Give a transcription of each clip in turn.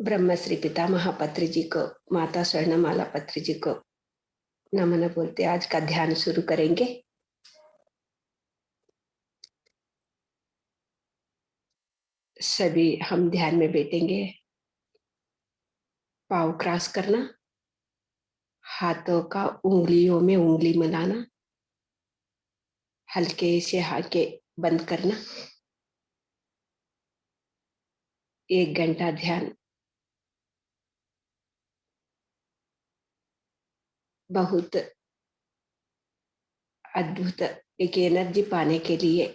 ब्रह्मश्री पितामह पत्री जी को, माता स्वर्णमाला पत्री जी को नमन बोलते आज का ध्यान शुरू करेंगे। सभी हम ध्यान में बैठेंगे। पाँव क्रॉस करना, हाथों का उंगलियों में उंगली मिलाना, हल्के से आंखें बंद करना। 1 घंटा ध्यान बहुत अद्भुत एक एनर्जी पाने के लिए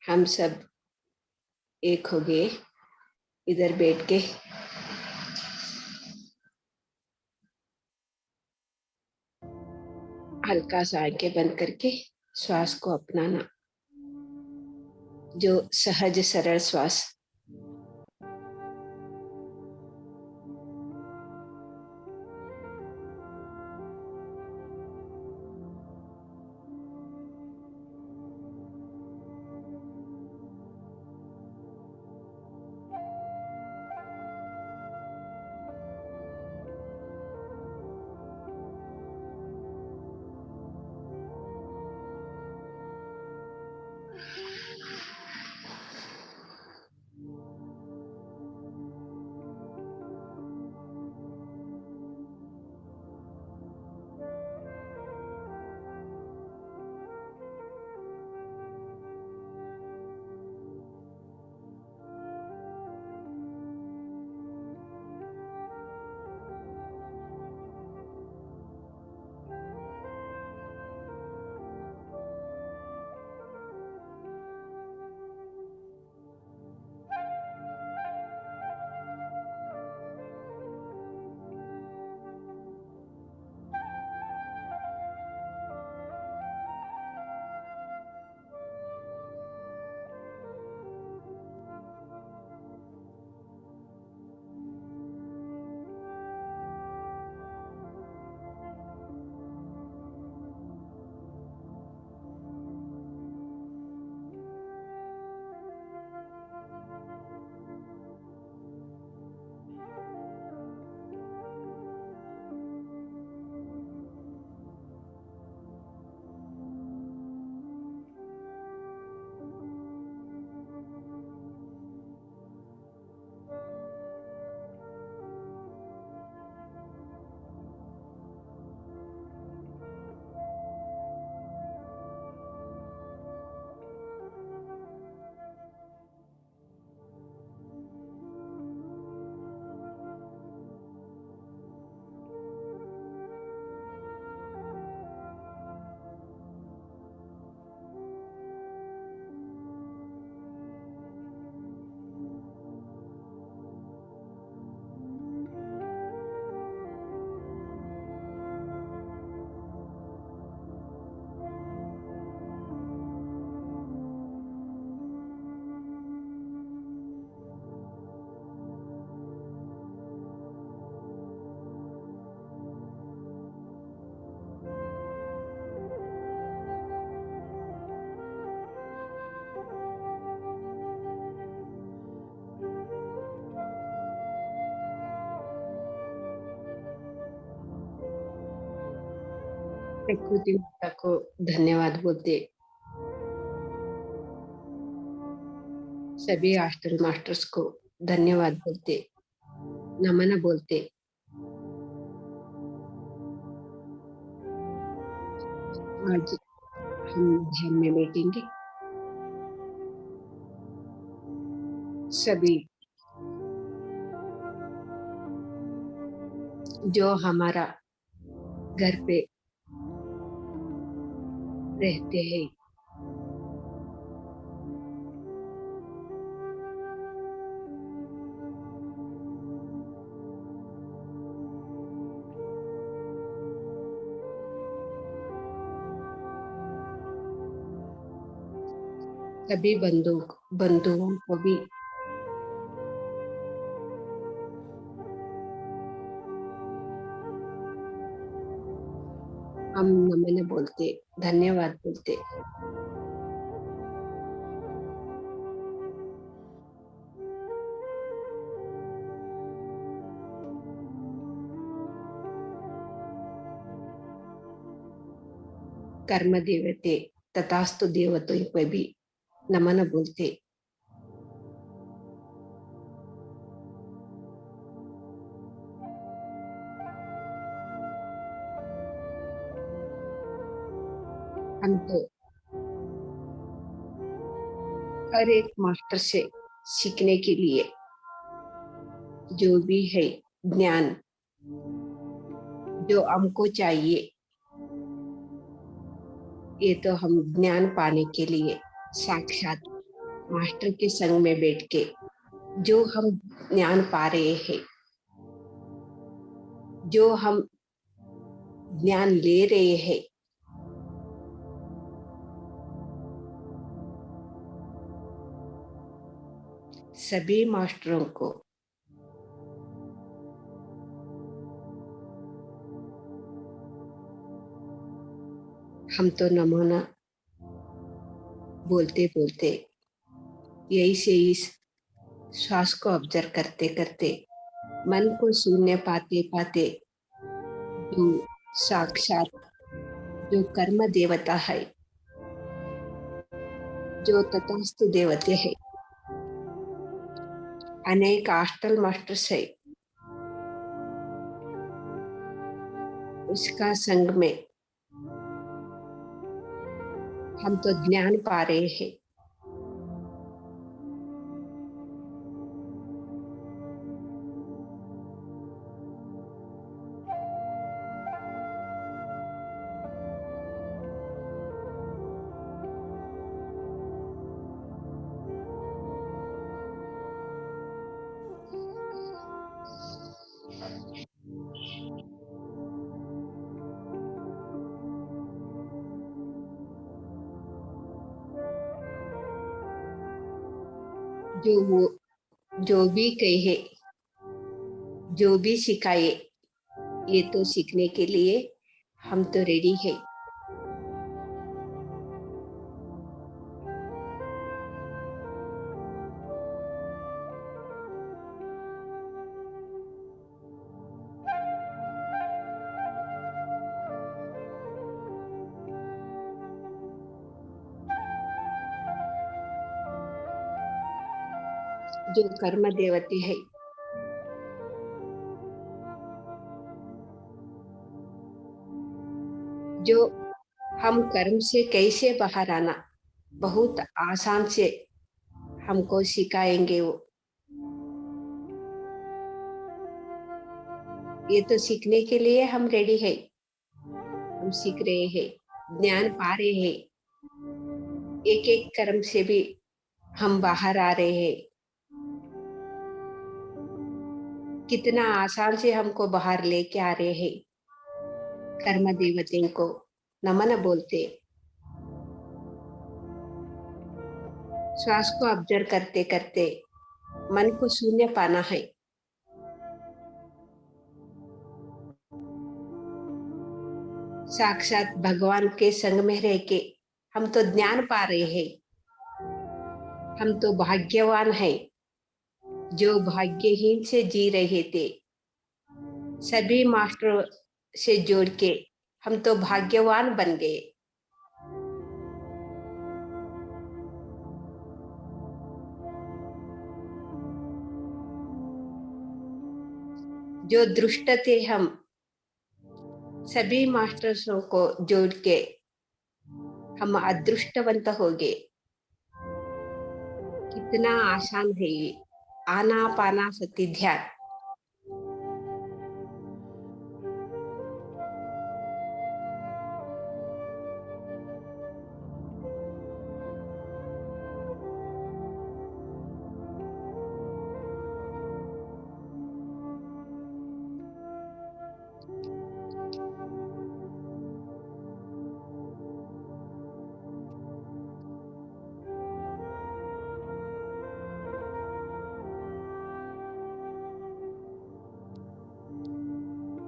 हम सब एक हो गए। इधर बैठ के हल्का सा आंखें बंद करके श्वास को अपनाना, जो सहज सरल श्वास। प्रकृति माता को धन्यवाद बोलते, सभी आस्ट्रल मास्टर्स को धन्यवाद बोलते, नमन बोलते। आज हम ध्यान में बैठेंगे। सभी जो हमारा घर पे रहते हैं, सभी बंधुओं को भी हम नमन बोलते, धन्यवाद बोलते। कर्म देवते तथास्तु देवतों को भी नमन बोलते। हम तो हर एक मास्टर से सीखने के लिए जो भी है ज्ञान जो हमको चाहिए, ये तो हम ज्ञान पाने के लिए साक्षात मास्टर के संग में बैठ के जो हम ज्ञान पा रहे हैं, जो हम ज्ञान ले रहे हैं, सभी मास्टरों को हम तो नमूना बोलते बोलते यही से इस श्वास को ऑब्जर्व करते करते मन को शून्य पाते पाते जो साक्षात जो कर्म देवता है, जो तथास्तु देवते है, अनेक हॉस्टल मास्टर्स है, उसका संग में हम तो ज्ञान पा रहे हैं। जो वो जो भी कहे, जो भी सिखाए, ये तो सीखने के लिए हम तो रेडी है। जो कर्म देवते है, जो हम कर्म से कैसे बाहर आना बहुत आसान से हमको सिखाएंगे वो, ये तो सीखने के लिए हम रेडी है। हम सीख रहे हैं, ज्ञान पा रहे हैं, एक एक कर्म से भी हम बाहर आ रहे हैं। कितना आसान से हमको बाहर लेके आ रहे हैं। कर्म देवते को नमन बोलते, श्वास को ऑब्जर्व करते करते मन को शून्य पाना है। साक्षात भगवान के संग में रह के हम तो ज्ञान पा रहे हैं। हम तो भाग्यवान है, जो भाग्यहीन से जी रहे थे, सभी मास्टर से जोड़ के हम तो भाग्यवान बन गए। जो दुष्ट थे हम, सभी मास्टर्सों को जोड़ के हम अदृष्टवंत हो गए। कितना आसान है ये आना पाना सती ध्यान।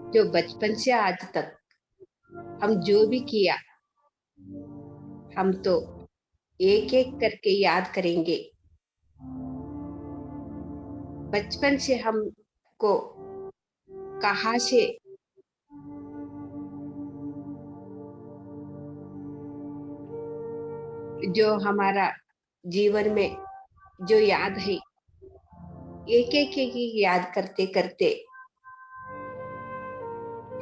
जो बचपन से आज तक हम जो भी किया, हम तो एक एक करके याद करेंगे। बचपन से हमको कहाँ से जो हमारा जीवन में जो याद है, एक-एक याद करते-करते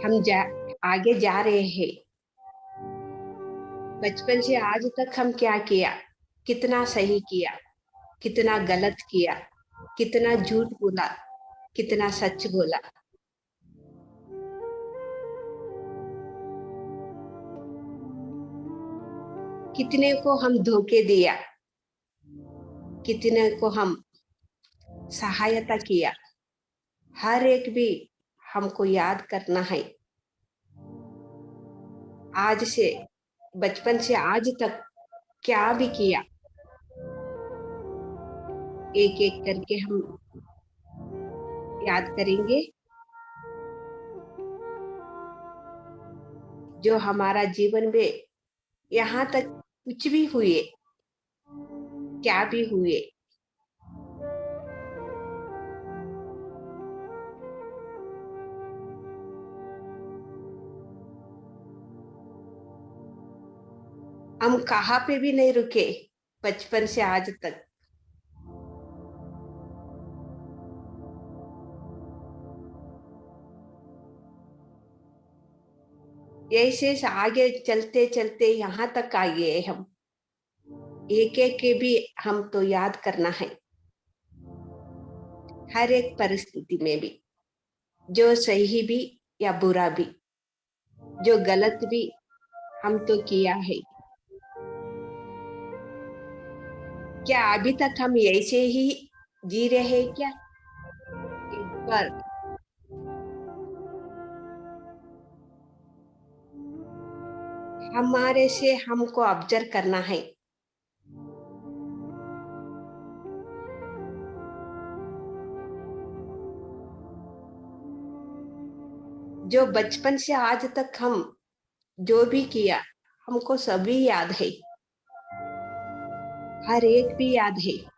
हम आगे जा रहे हैं। बचपन से आज तक हम क्या किया, कितना सही किया, कितना गलत किया, कितना झूठ बोला, कितना सच बोला। कितने को हम धोखे दिया, कितने को हम सहायता किया, हर एक भी हमको याद करना है। आज से बचपन से आज तक क्या भी किया, एक-एक करके हम याद करेंगे। जो हमारा जीवन में यहाँ तक कुछ भी हुए, क्या भी हुए, हम कहाँ पे भी नहीं रुके बचपन से आज तक। ऐसे से आगे चलते-चलते यहाँ तक आ गए हम। एक-एक के भी हम तो याद करना है, हर एक परिस्थिति में भी, जो सही भी या बुरा भी, जो गलत भी हम तो किया है। क्या अभी तक हम ऐसे ही जी रहे हैं क्या? एक बार हमारे से हमको ऑब्जर्व करना है। जो बचपन से आज तक हम जो भी किया, हमको सभी याद है, हर एक भी याद है।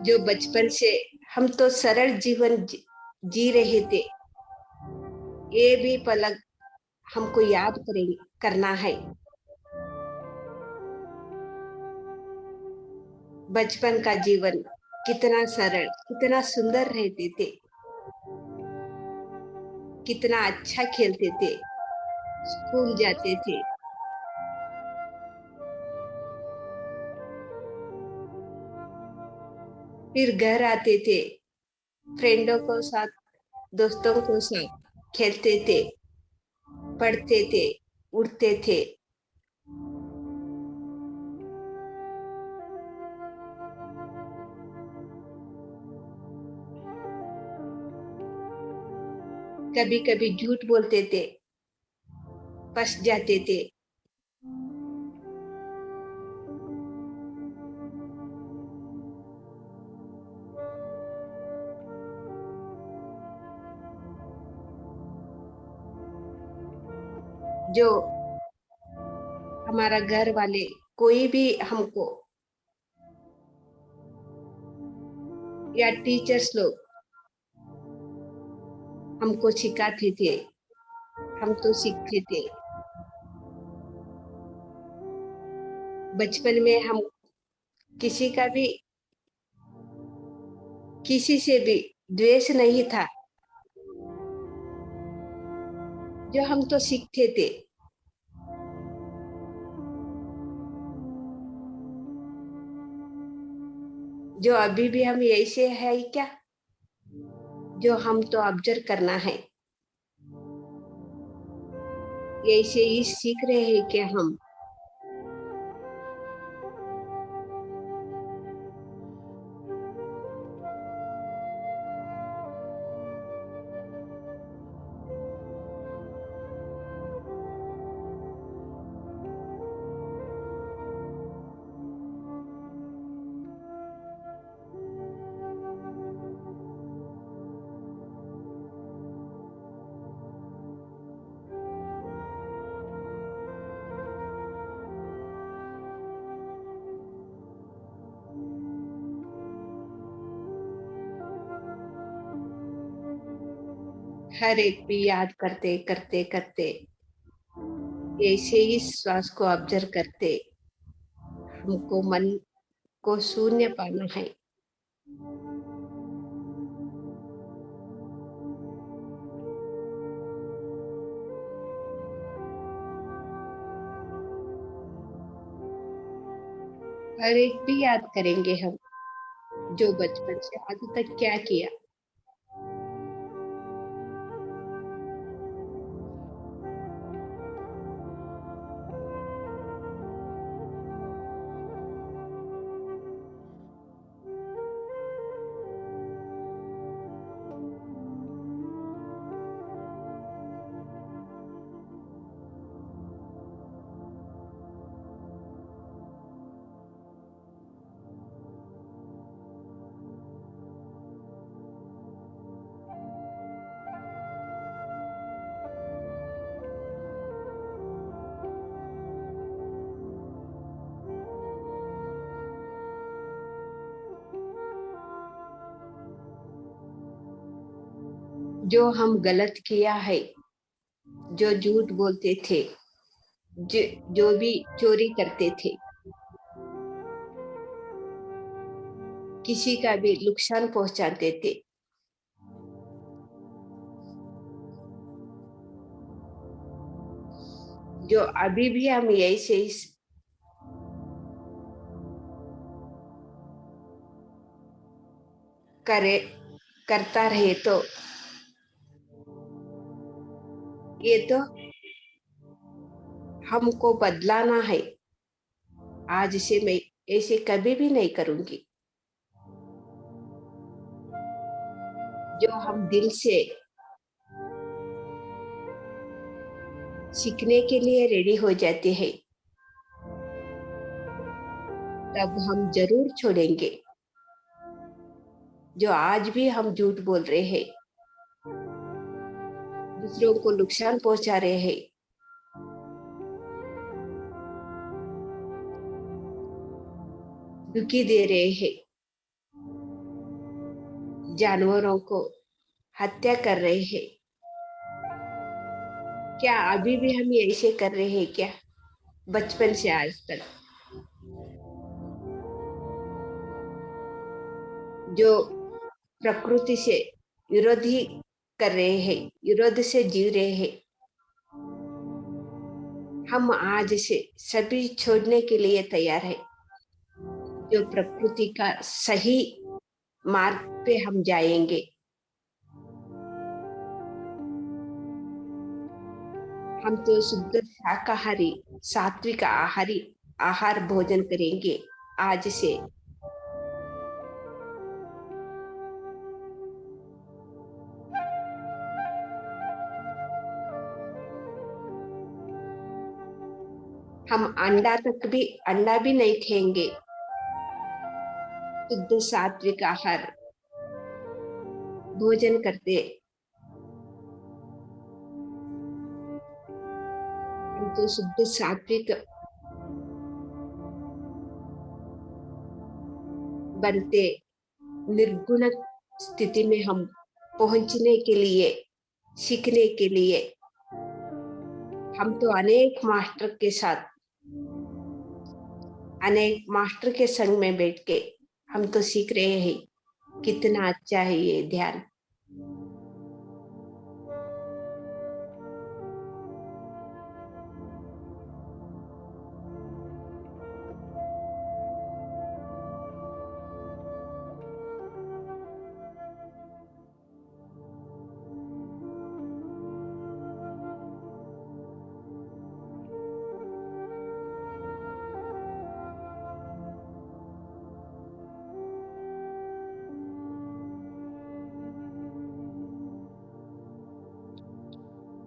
जो बचपन से हम तो सरल जीवन जी रहे थे, ये भी पलक हमको याद करेंगे करना है। बचपन का जीवन कितना सरल, कितना सुंदर रहते थे, कितना अच्छा खेलते थे, स्कूल जाते थे, फिर घर आते थे, फ्रेंडों को साथ, दोस्तों को साथ खेलते थे, पढ़ते थे, उड़ते थे। कभी-कभी झूठ बोलते थे, फँस जाते थे। जो हमारा घर वाले कोई भी हमको या टीचर्स लोग हमको सिखाते थे, हम तो सीखते थे। बचपन में हम किसी का भी किसी से भी द्वेष नहीं था, जो हम तो सीखते थे। जो अभी भी हम ऐसे है क्या? जो हम तो ऑब्जर्व करना है। ऐसे ही सीख रहे हैं क्या हम? हर एक भी याद करते करते करते ऐसे ही श्वास को ऑब्जर्व करते हमको मन को शून्य पाना है। हर एक भी याद करेंगे हम, जो बचपन से आज तक क्या किया। जो हम गलत किया है, जो झूठ बोलते थे, जो जो भी चोरी करते थे, किसी का भी नुकसान पहुंचाते थे, जो अभी भी हम ऐसे ही करे करता रहे तो ये तो हमको बदलाना है। आज से मैं ऐसे कभी भी नहीं करूंगी। जो हम दिल से सीखने के लिए रेडी हो जाते हैं, तब हम जरूर छोड़ेंगे। जो आज भी हम झूठ बोल रहे हैं, दूसरों को नुकसान पहुंचा रहे हैं, दुखी दे रहे हैं, जानवरों को हत्या कर रहे हैं, क्या अभी भी हम ये ऐसे कर रहे हैं क्या? बचपन से आज तक जो प्रकृति से विरोध ही कर रहे हैं, विरोध से जी रहे हैं, हम आज से सभी छोड़ने के लिए तैयार है। जो प्रकृति का सही मार्ग पे हम जाएंगे। हम तो शुद्ध शाकाहारी, सात्विक आहारी आहार भोजन करेंगे आज से। हम अंडा भी नहीं खाएंगे। शुद्ध सात्विक आहार भोजन करते हम तो शुद्ध सात्विक बनते निर्गुण स्थिति में हम पहुंचने के लिए, सीखने के लिए हम तो अनेक मास्टर के साथ, अनेक मास्टर के संग में बैठ के हम तो सीख रहे हैं। कितना अच्छा है ये ध्यान।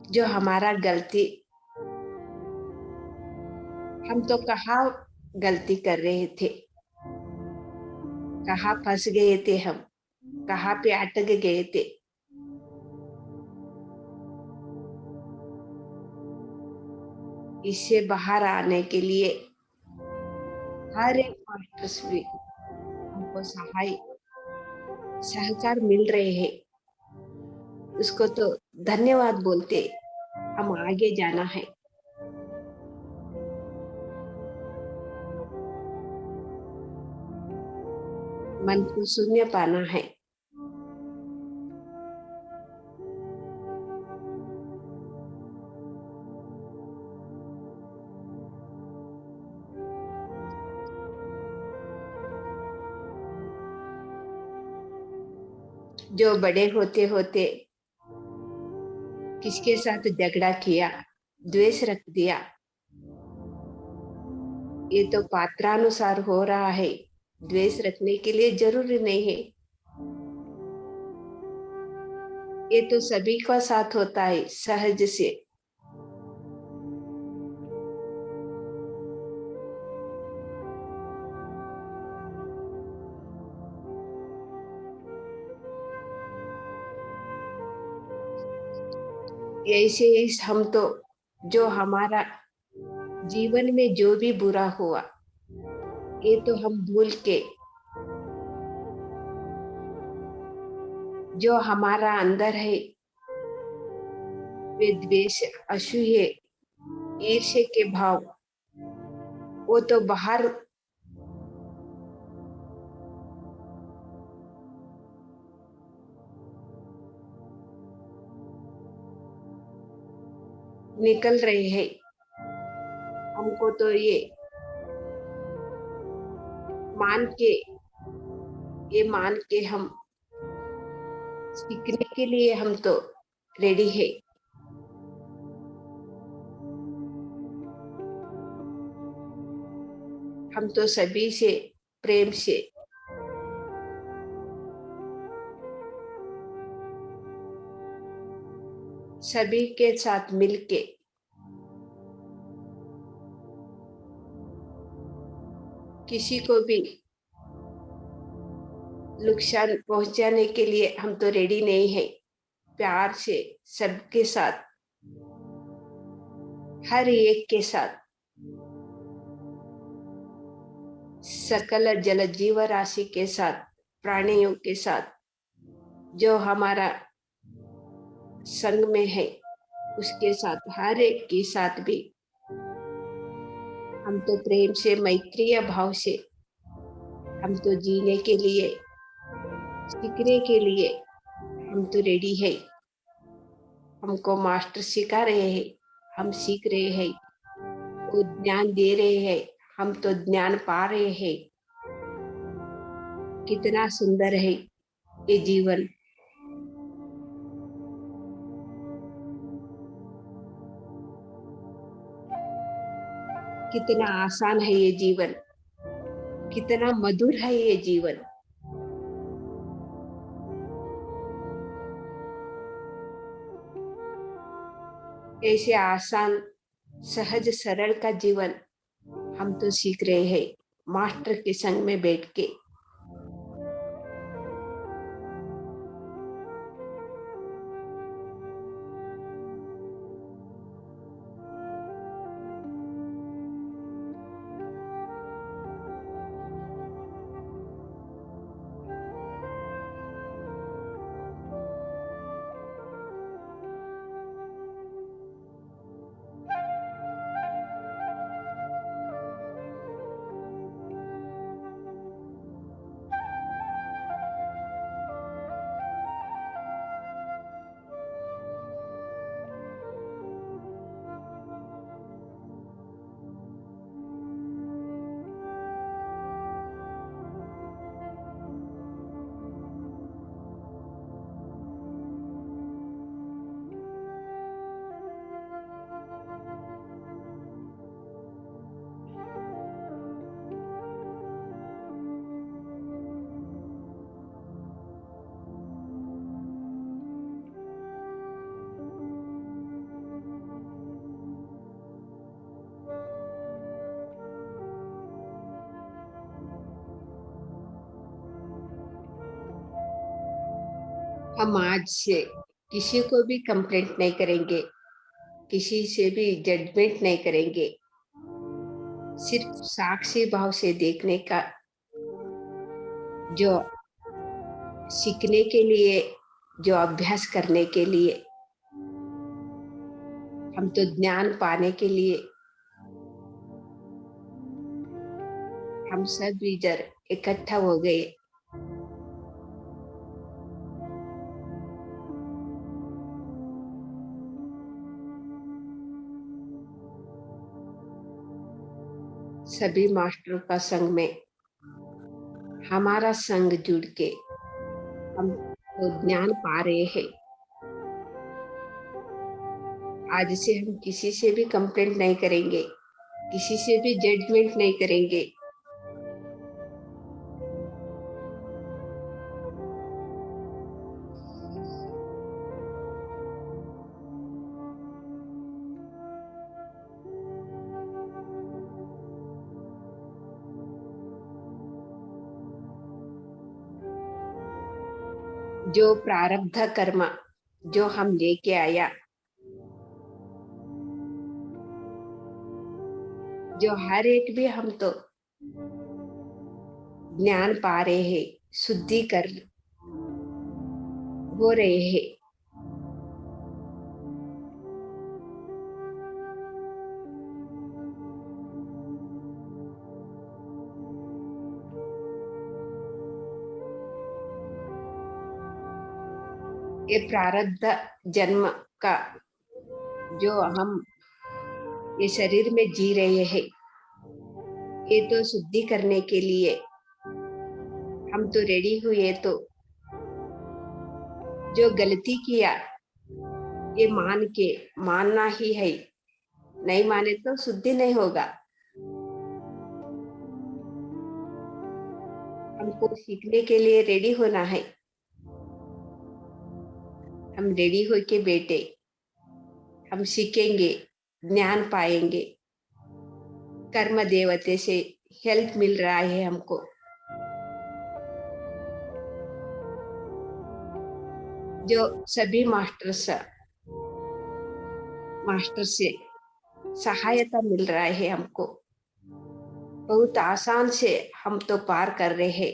जो हमारा गलती, हम तो कहाँ गलती कर रहे थे, कहाँ फंस गए थे हम, कहाँ पे अटक गए थे। इससे बाहर आने के लिए हर एक मास्टर्स भी हमको सहकार मिल रहे हैं। उसको तो धन्यवाद बोलते हम आगे जाना है। मन को शून्य पाना है। जो बड़े होते होते किसके साथ झगड़ा किया, द्वेष रख दिया, ये तो पात्रानुसार हो रहा है। द्वेष रखने के लिए जरूरी नहीं है। ये तो सभी का साथ होता है सहज से। ऐसे ही हम तो जो हमारा जीवन में जो भी बुरा हुआ, ये तो हम भूल के जो हमारा अंदर है वे द्वेष, असूये, ईर्ष्या के भाव, वो तो बाहर निकल रहे हैं। हमको तो मान के ये मान के हम सीखने के लिए हम तो रेडी है। हम तो सभी से प्रेम से सभी के साथ मिलके किसी को भी नुकसान पहुंचाने के लिए हम तो रेडी नहीं है। प्यार से सबके साथ, हर एक के साथ, सकल जल जीव राशि के साथ, प्राणियों के साथ, जो हमारा संग में है उसके साथ, हर एक के साथ भी हम तो प्रेम से, मैत्रीय भाव से हम तो जीने के लिए, सीखने के लिए हम तो रेडी है। हमको मास्टर सिखा रहे हैं, हम सीख रहे हैं, वो ज्ञान दे रहे हैं, हम तो ज्ञान पा रहे हैं। कितना सुंदर है ये जीवन। कितना आसान है ये जीवन, कितना मधुर है ये जीवन। ऐसे आसान, सहज, सरल का जीवन हम तो सीख रहे हैं मास्टर के संग में बैठ के। हम आज से किसी को भी कंप्लेंट नहीं करेंगे, किसी से भी जजमेंट नहीं करेंगे। सिर्फ साक्षी भाव से देखने का, जो सीखने के लिए, जो अभ्यास करने के लिए हम तो ज्ञान पाने के लिए हम सब इधर इकट्ठा हो गए। सभी मास्टरों का संग में हमारा संग जुड़ के हम तो ज्ञान पा रहे हैं। आज से हम किसी से भी कंप्लेंट नहीं करेंगे, किसी से भी जजमेंट नहीं करेंगे। जो प्रारब्ध कर्म जो हम लेके आया, जो हर एक भी हम तो ज्ञान पा रहे हैं, शुद्धि कर हो रहे हैं। ये प्रारब्ध जन्म का जो हम ये शरीर में जी रहे हैं, ये तो शुद्धि करने के लिए हम तो रेडी हुए। तो जो गलती किया ये मान के मानना ही है, नहीं माने तो शुद्धि नहीं होगा। हमको सीखने के लिए रेडी होना है। हम रेडी होके बैठे, हम सीखेंगे, ज्ञान पाएंगे। कर्म देवते से हेल्प मिल रहा है हमको। जो सभी मास्टर से सहायता मिल रहा है हमको। बहुत आसान से हम तो पार कर रहे हैं।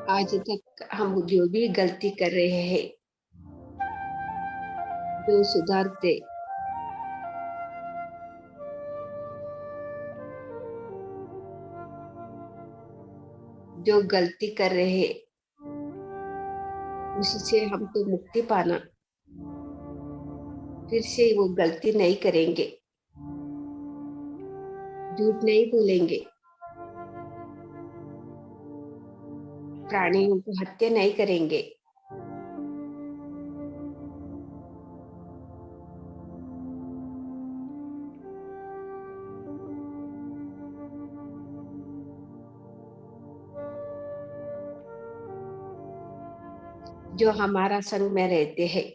आज तक हम जो भी गलती कर रहे हैं, जो सुधारते, जो गलती कर रहे हैं, उससे हमको मुक्ति पाना। फिर से वो गलती नहीं करेंगे, झूठ नहीं बोलेंगे, प्राणियों को हत्या नहीं करेंगे। जो हमारा संग में रहते हैं,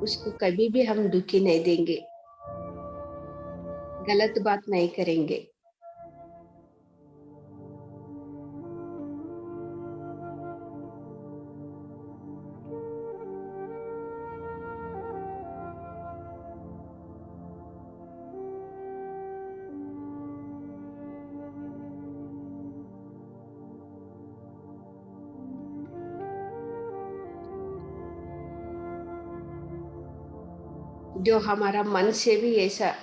उसको कभी भी हम दुखी नहीं देंगे, गलत बात नहीं करेंगे। जो हमारा मन से भी ऐसा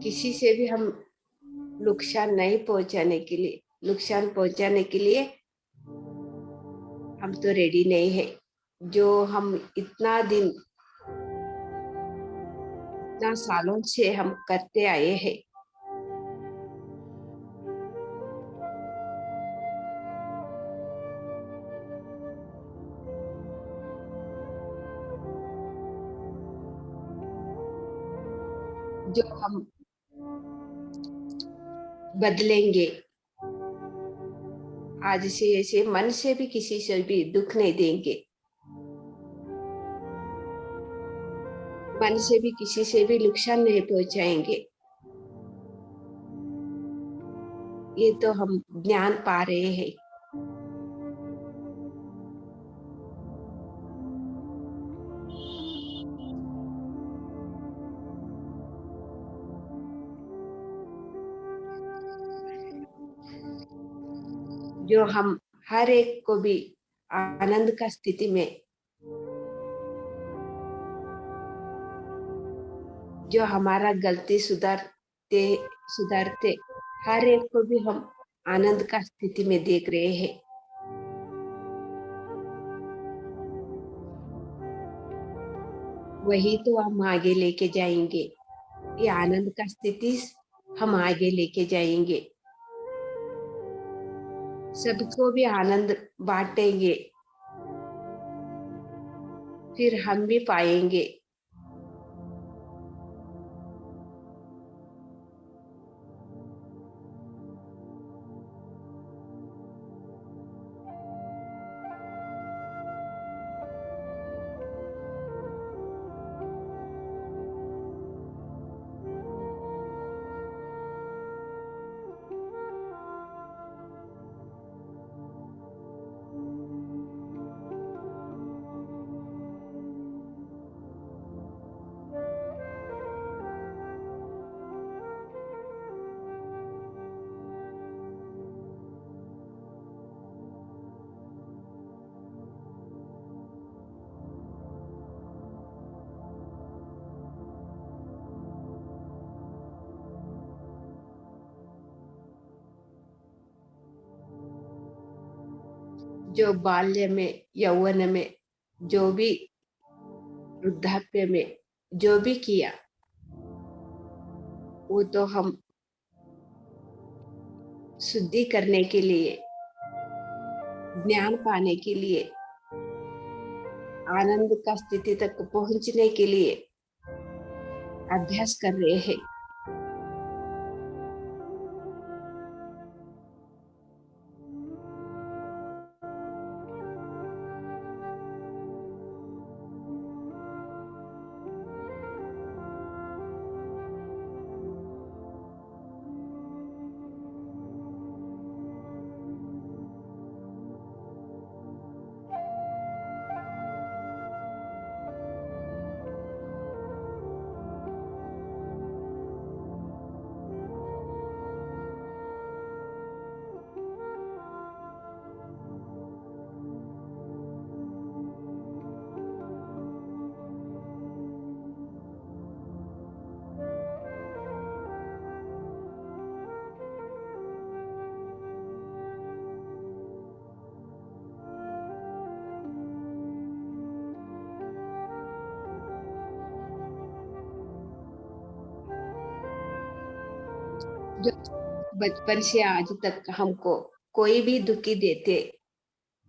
किसी से भी हम नुकसान पहुंचाने के लिए हम तो रेडी नहीं है। जो हम इतना सालों से हम करते आए हैं, जो हम बदलेंगे। आज से ऐसे मन से भी किसी से भी दुख नहीं देंगे, मन से भी किसी से भी नुकसान नहीं पहुंचाएंगे। ये तो हम ज्ञान पा रहे हैं। जो हम हर एक को भी आनंद का स्थिति में, जो हमारा गलती सुधारते हर एक को भी हम आनंद का स्थिति में देख रहे हैं। वही तो हम आगे लेके जाएंगे। ये आनंद का स्थिति हम आगे लेके जाएंगे, सबको भी आनंद बांटेंगे, फिर हम भी पाएंगे। जो बाल्य में, यौवन में, जो भी वृद्धाप्य में जो भी किया, वो तो हम शुद्धि करने के लिए, ज्ञान पाने के लिए, आनंद का स्थिति तक पहुंचने के लिए अभ्यास कर रहे हैं। जो बचपन से आज तक हमको कोई भी दुखी देते,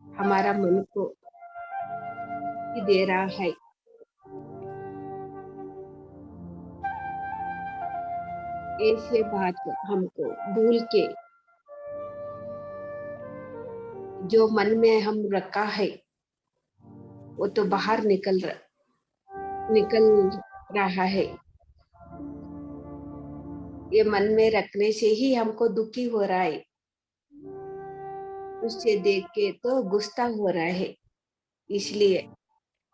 हमारा मन को दुखी दे रहा है, ऐसे बात हमको भूल के जो मन में हम रखा है वो तो बाहर निकल रहा है। ये मन में रखने से ही हमको दुखी हो रहा है। उससे देख के तो गुस्सा हो रहा है। इसलिए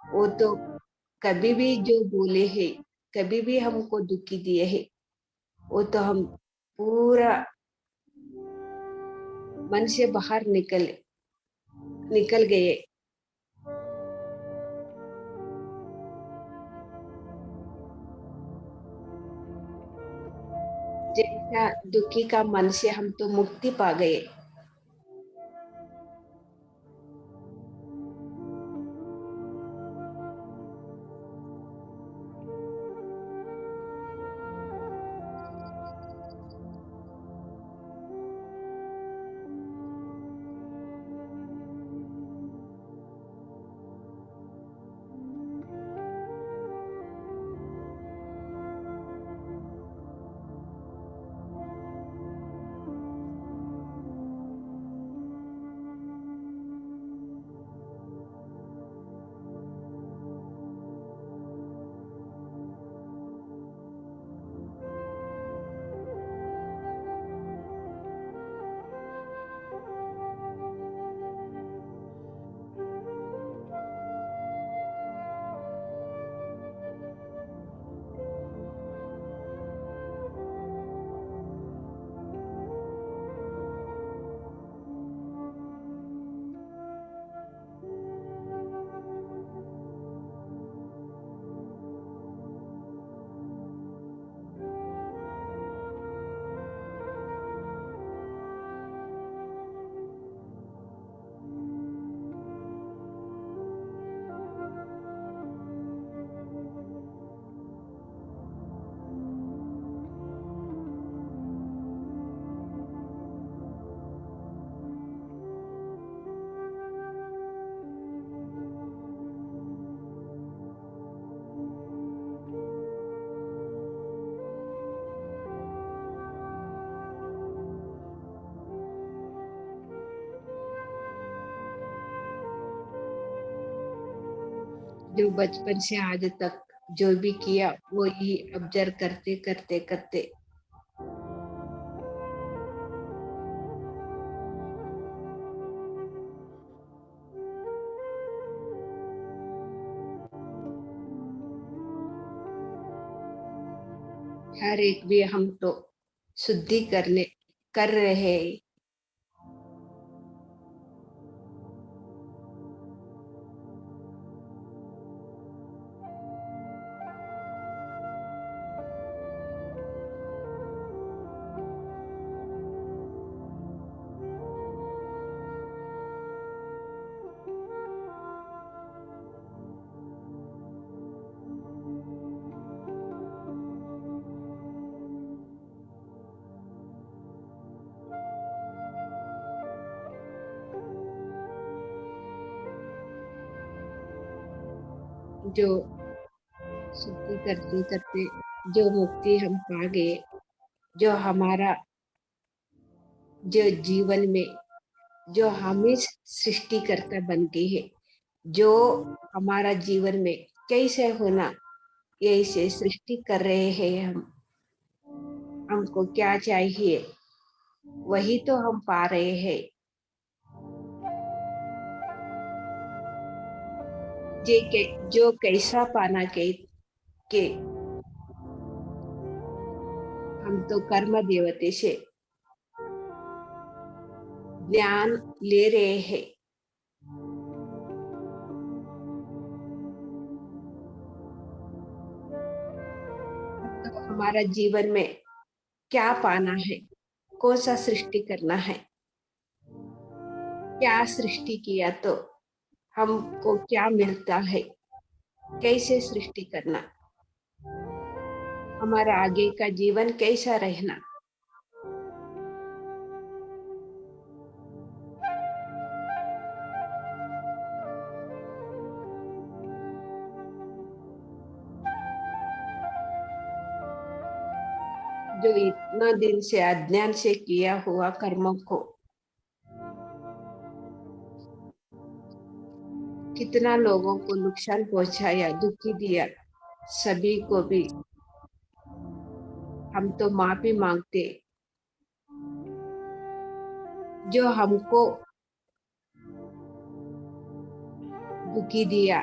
वो तो कभी भी जो बोले हैं, कभी भी हमको दुखी दिए हैं, वो तो हम पूरा मन से बाहर निकल गए। जैसा दुखी का मन से हम तो मुक्ति पा गए। जो बचपन से आज तक जो भी किया वो ही ऑब्जर्व करते करते करते हर एक भी हम तो शुद्धि कर रहे हैं। जो शुद्धि करते करते जो मुक्ति हम पा गए, जो हमारा जो जीवन में जो हमें सृष्टिकर्ता बन गए है, जो हमारा जीवन में कैसे होना यही से सृष्टि कर रहे हैं हम। हमको क्या चाहिए वही तो हम पा रहे हैं। जो कैसा पाना के हम तो कर्म देवते से ज्ञान ले रहे हैं। तो हमारा जीवन में क्या पाना है, कौन सा सृष्टि करना है, क्या सृष्टि किया तो हमको क्या मिलता है, कैसे सृष्टि करना, हमारा आगे का जीवन कैसा रहना। जो इतना दिन से अज्ञान से किया हुआ कर्मों को कितना लोगों को नुकसान पहुंचाया, दुखी दिया, सभी को भी हम तो माफी मांगते। जो हमको दुखी दिया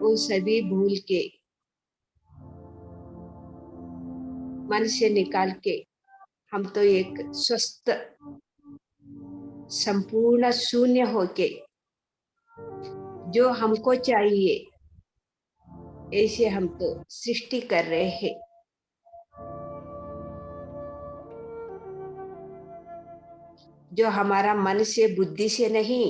वो सभी भूल के मन से निकाल के हम तो एक स्वस्थ संपूर्ण शून्य होके जो हमको चाहिए ऐसे हम तो सृष्टि कर रहे हैं। जो हमारा मन से बुद्धि से नहीं,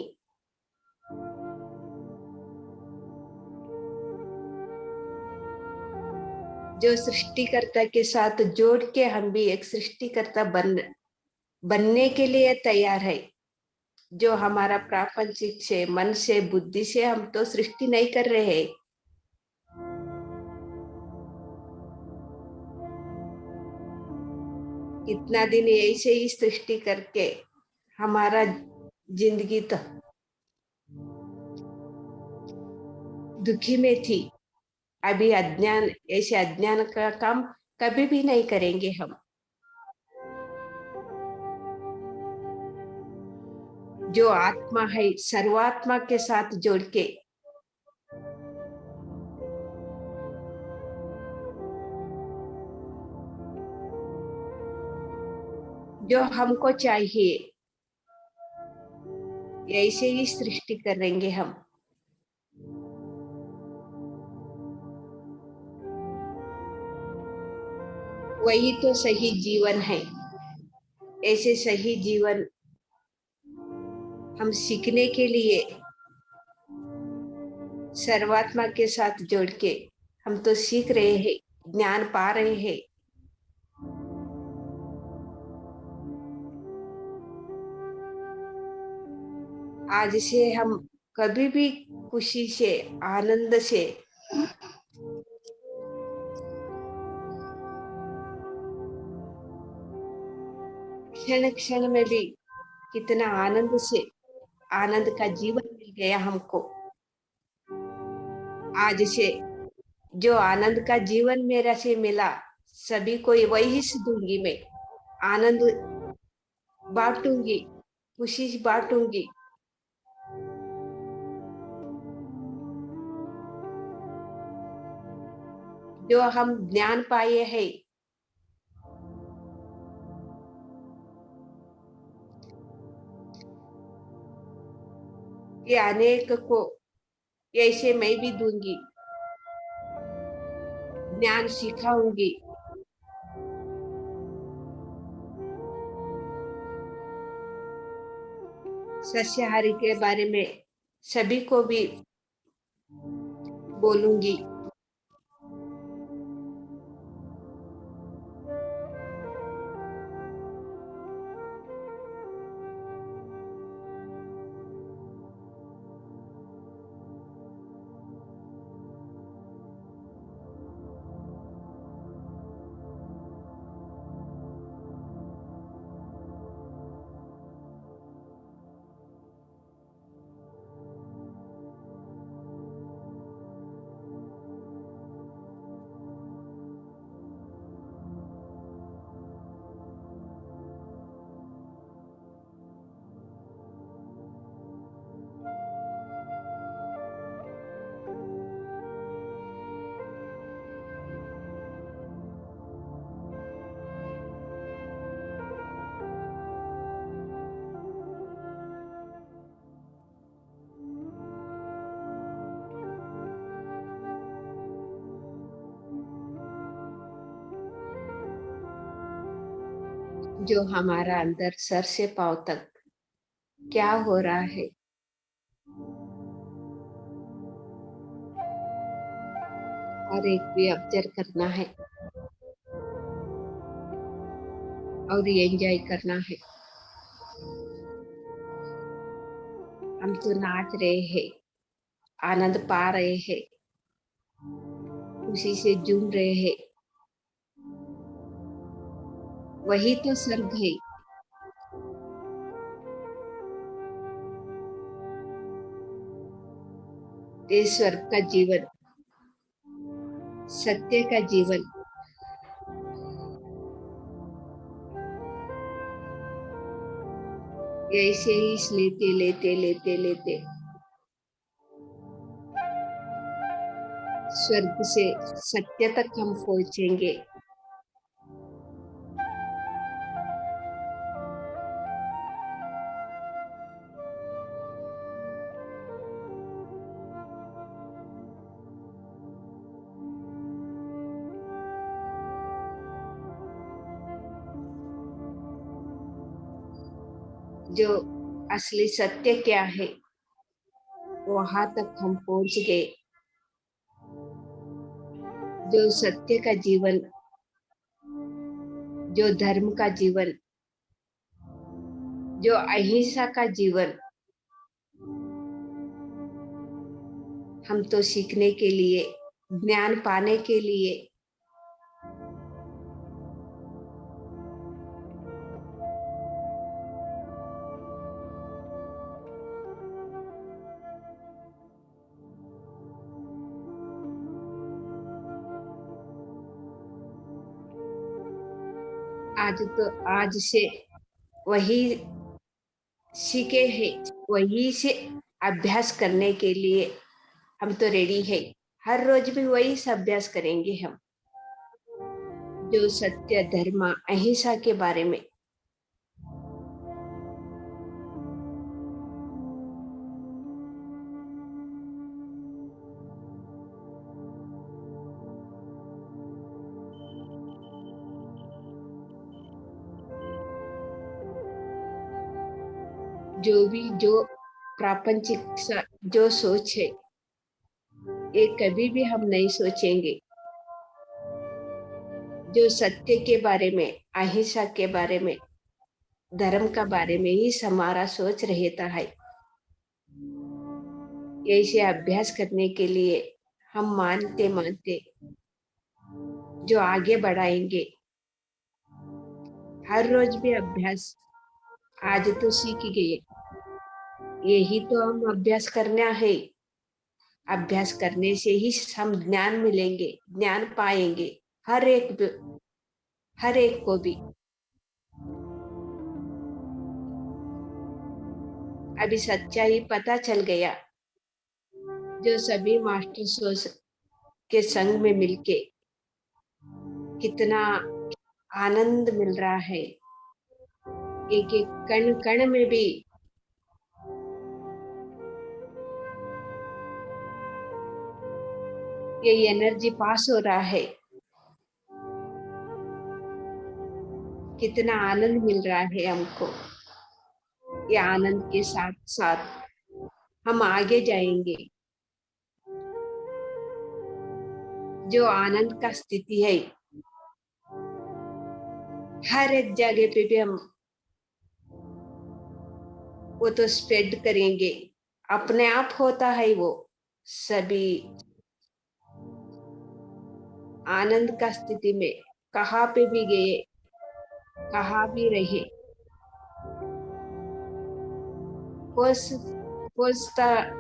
जो सृष्टिकर्ता के साथ जोड़ के हम भी एक सृष्टिकर्ता बनने के लिए तैयार है। जो हमारा प्रापंचिक से मन से बुद्धि से हम तो सृष्टि नहीं कर रहे हैं। कितना दिन ऐसे ही सृष्टि करके हमारा जिंदगी तो दुखी में थी। अभी अज्ञान, ऐसे अज्ञान का काम कभी भी नहीं करेंगे हम। जो आत्मा है सर्वात्मा के साथ जोड़ के जो हमको चाहिए ऐसे ही सृष्टि करेंगे हम। वही तो सही जीवन है। ऐसे सही जीवन हम सीखने के लिए सर्वात्मा के साथ जोड़ के हम तो सीख रहे हैं, ज्ञान पा रहे हैं। आज से हम कभी भी खुशी से, आनंद से क्षण क्षण में भी कितना आनंद से, आनंद का जीवन मिल गया हमको। आज से जो आनंद का जीवन मेरा से मिला, सभी को वही से दूंगी मैं। आनंद बांटूंगी, खुशी बांटूंगी। जो हम ज्ञान पाए हैं, ये अनेक को ऐसे मैं भी दूंगी, ज्ञान सिखाऊंगी। सस्याहारी के बारे में सभी को भी बोलूंगी। जो हमारा अंदर सर से पांव तक क्या हो रहा है, और एक भी ऑब्जर्व करना है और एंजॉय करना है। हम तो नाच रहे हैं, आनंद पा रहे हैं, खुशी से झूम रहे हैं। वही तो स्वर्ग है। ये स्वर्ग का जीवन, सत्य का जीवन, ऐसे ही लेते लेते लेते लेते स्वर्ग से सत्य तक हम पहुंचेंगे। जो असली सत्य क्या है, वहां तक हम पहुंच गए। जो सत्य का जीवन, जो धर्म का जीवन, जो अहिंसा का जीवन, हम तो सीखने के लिए, ज्ञान पाने के लिए आज से वही सीखे हैं, वही से अभ्यास करने के लिए हम तो रेडी है। हर रोज भी वही से अभ्यास करेंगे हम, जो सत्य धर्म अहिंसा के बारे में। जो प्रापंचिक जो सोच है, ये कभी भी हम नहीं सोचेंगे। जो सत्य के बारे में, अहिंसा के बारे में, धर्म का बारे में ही हमारा सोच रहता है। ऐसे अभ्यास करने के लिए हम मानते मानते जो आगे बढ़ाएंगे। हर रोज भी अभ्यास, आज तो सीख गए, यही तो हम अभ्यास करना है। अभ्यास करने से ही हम ज्ञान मिलेंगे, ज्ञान पाएंगे। हर एक को भी अभी सच्चाई पता चल गया। जो सभी मास्टर सोच के संग में मिलके कितना आनंद मिल रहा है। एक एक कण कण में भी ये एनर्जी पास हो रहा है। कितना आनंद मिल रहा है हमको। ये आनंद के साथ साथ हम आगे जाएंगे। जो आनंद का स्थिति है, हर एक जगह पे भी हम वो तो स्प्रेड करेंगे। अपने आप होता है वो। सभी आनंद का स्थिति में कहाँ पे भी गए, कहाँ भी रहे, कौन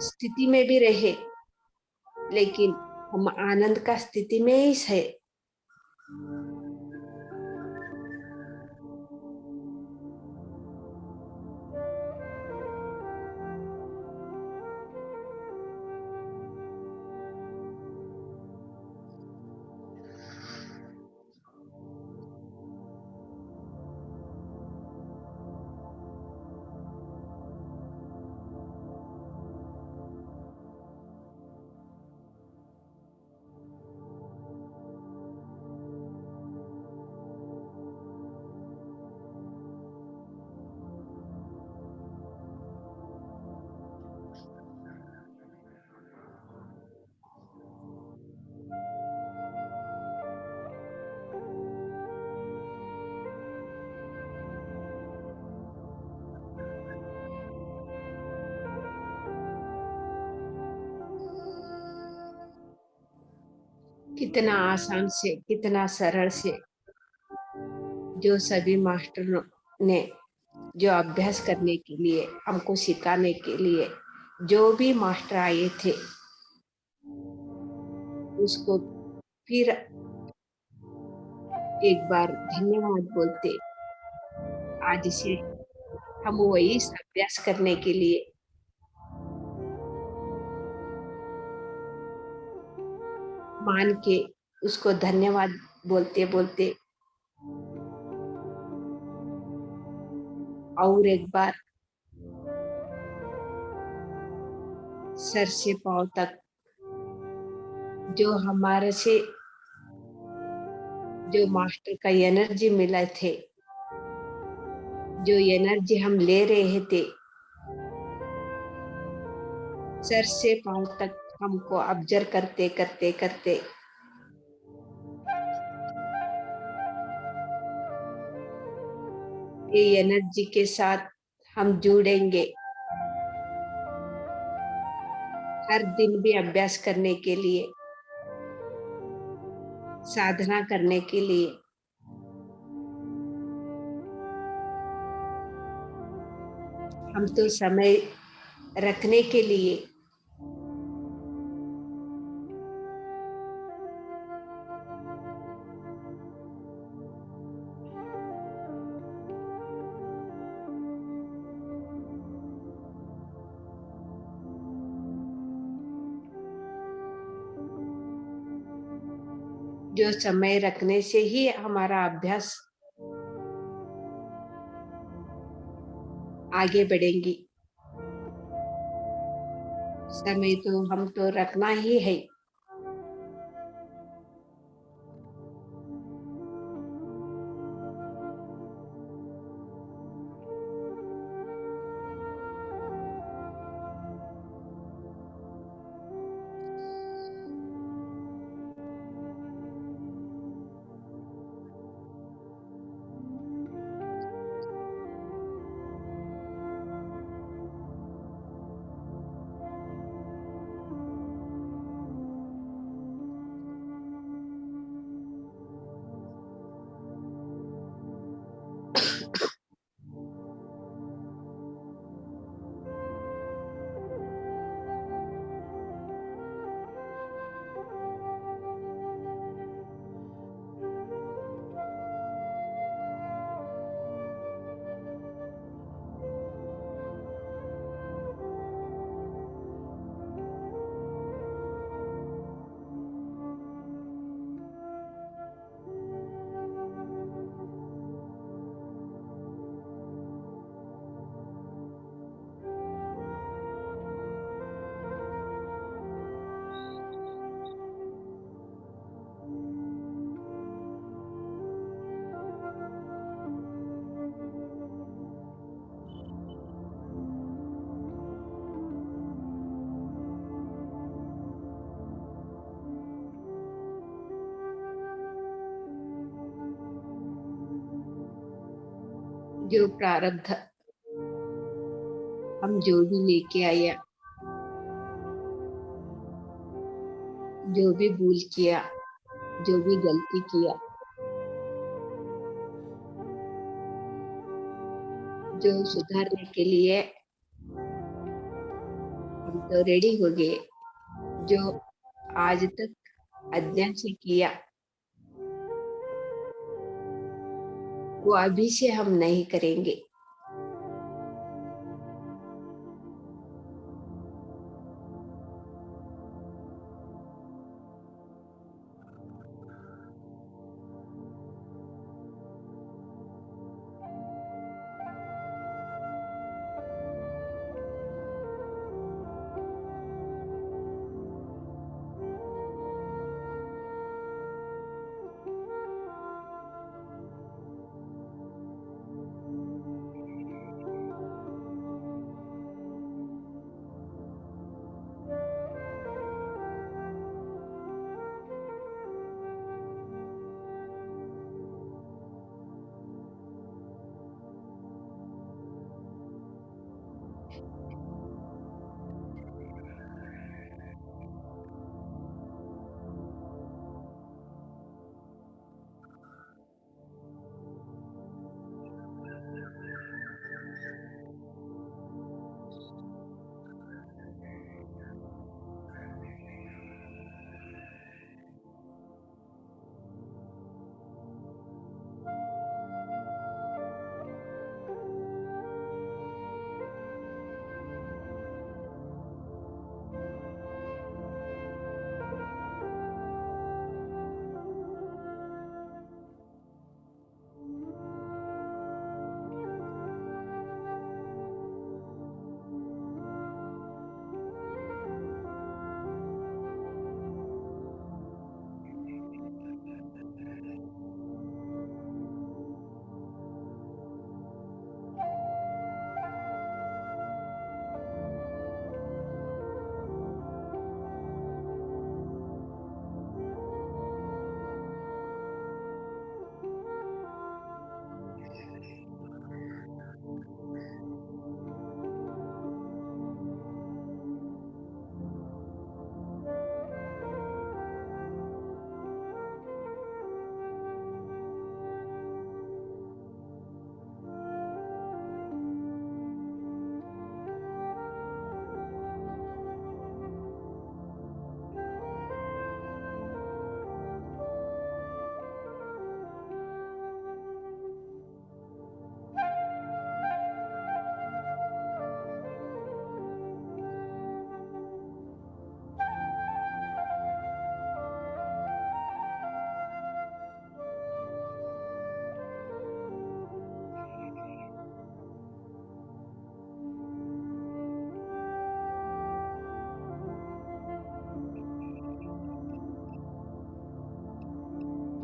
स्थिति में भी रहे, लेकिन हम आनंद का स्थिति में ही है। कितना आसान से, कितना सरल से, जो सभी मास्टरों ने जो अभ्यास करने के लिए, हमको सिखाने के लिए जो भी मास्टर आए थे, उसको फिर एक बार धन्यवाद बोलते। आज से हम वही अभ्यास करने के लिए मान के उसको धन्यवाद बोलते-बोलते और एक बार सर से पाँव तक जो हमारे से जो मास्टर का एनर्जी मिला थे, जो एनर्जी हम ले रहे थे, सर से पाँव तक हमको ऑब्जर्व करते ये एनर्जी के साथ हम जुड़ेंगे हर दिन भी अभ्यास करने के लिए, साधना करने के लिए। हम तो समय रखने के लिए जो समय रखने से ही हमारा अभ्यास आगे बढ़ेंगी। समय तो हम तो रखना ही है। जो प्रारब्ध हम जो भी लेके आया, जो भी भूल किया, जो भी गलती किया, जो सुधारने के लिए हम तो रेडी हो गए। जो आज तक अज्ञान से किया, वो अभी से हम नहीं करेंगे।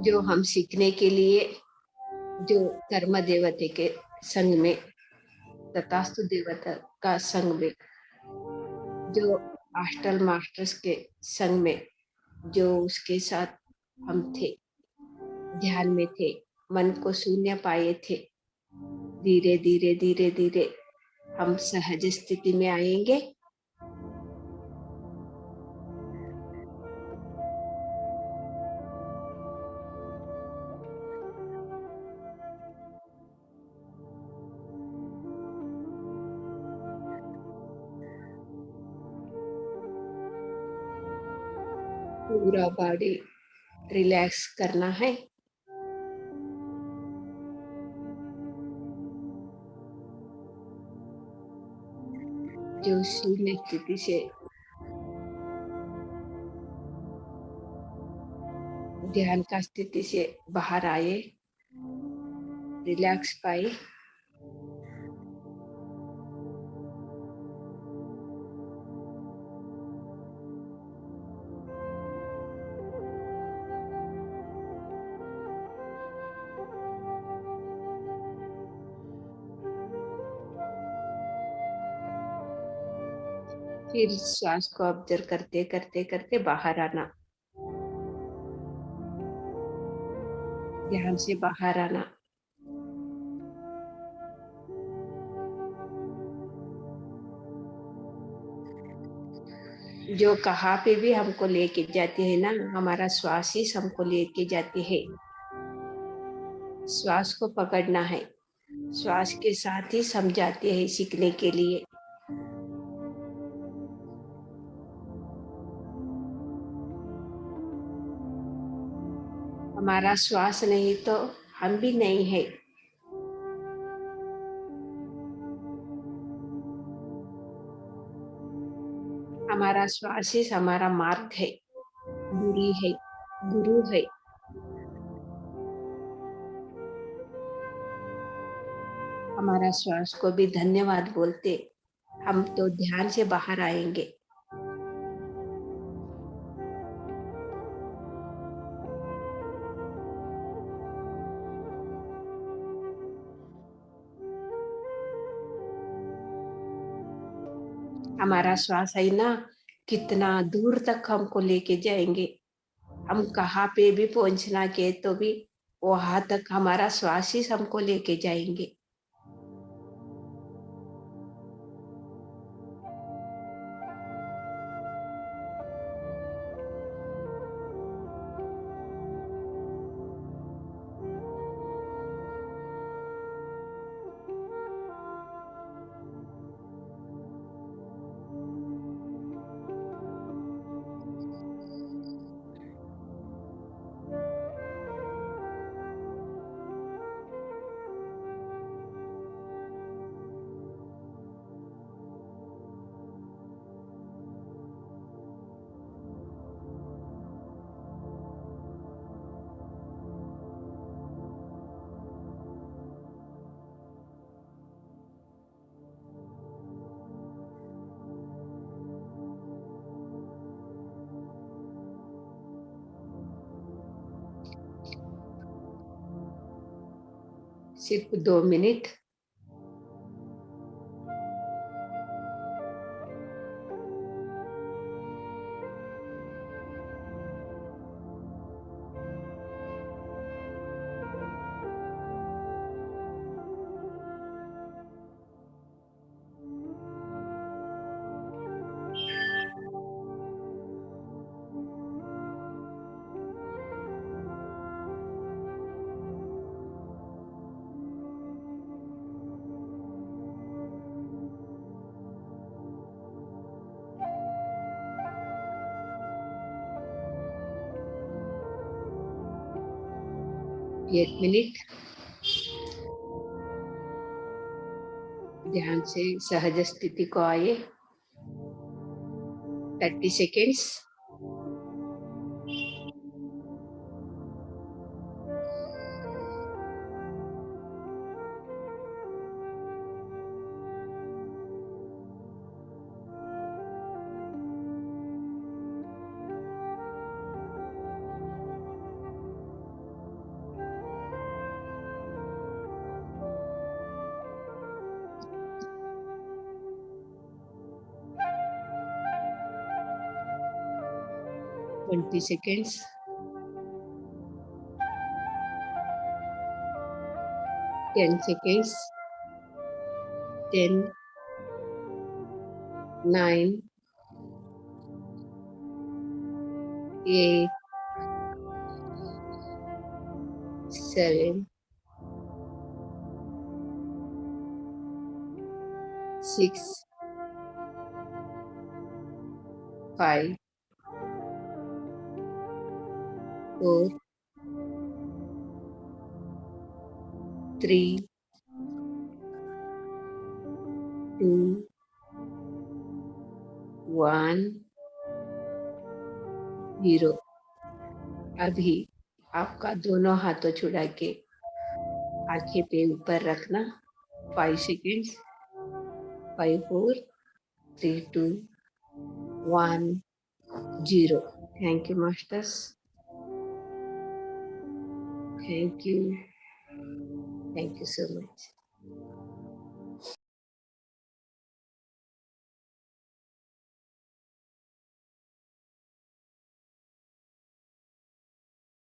जो हम सीखने के लिए जो कर्म देवते के संग में, तथास्तु देवता का संग में, जो हास्टल मास्टर्स के संग में, जो उसके साथ हम थे, ध्यान में थे, मन को शून्य पाए थे। धीरे धीरे धीरे धीरे हम सहज स्थिति में आएंगे। पूरा बॉडी रिलैक्स करना है। जो शून्य स्थिति से ध्यान का स्थिति से बाहर आए, रिलैक्स पाए। फिर श्वास को ऑब्जर्व करते करते करते बाहर आना, ध्यान से बाहर आना। जो कहाँ पे भी हमको लेके जाते हैं ना, हमारा श्वास ही हमको लेके जाते हैं। श्वास को पकड़ना है, श्वास के साथ ही समझाते हैं सीखने के लिए। हमारा श्वास नहीं तो हम भी नहीं है। हमारा श्वास ही हमारा मार्ग है, गुरु है, गुरु है। हमारा श्वास को भी धन्यवाद बोलते हम तो ध्यान से बाहर आएंगे। हमारा श्वास है ना, कितना दूर तक हमको लेके जाएंगे। हम कहाँ पे भी पहुंचना के तो भी वहां तक हमारा श्वास ही हमको लेके जाएंगे। सिर्फ 2 मिनट। एक मिनट ध्यान से सहज स्थिति को आए। 30 सेकेंड्स। 20 seconds. 10 seconds. 10, 9, 8, 7, 6, 5, 4, 3, 2, 1, 0. अभी आपका दोनों हाथों छुड़ा के आंखें पे ऊपर रखना. 5 seconds. 5, 4, 3, 2, 1, 0. Thank you, masters. Thank you. Thank you so much.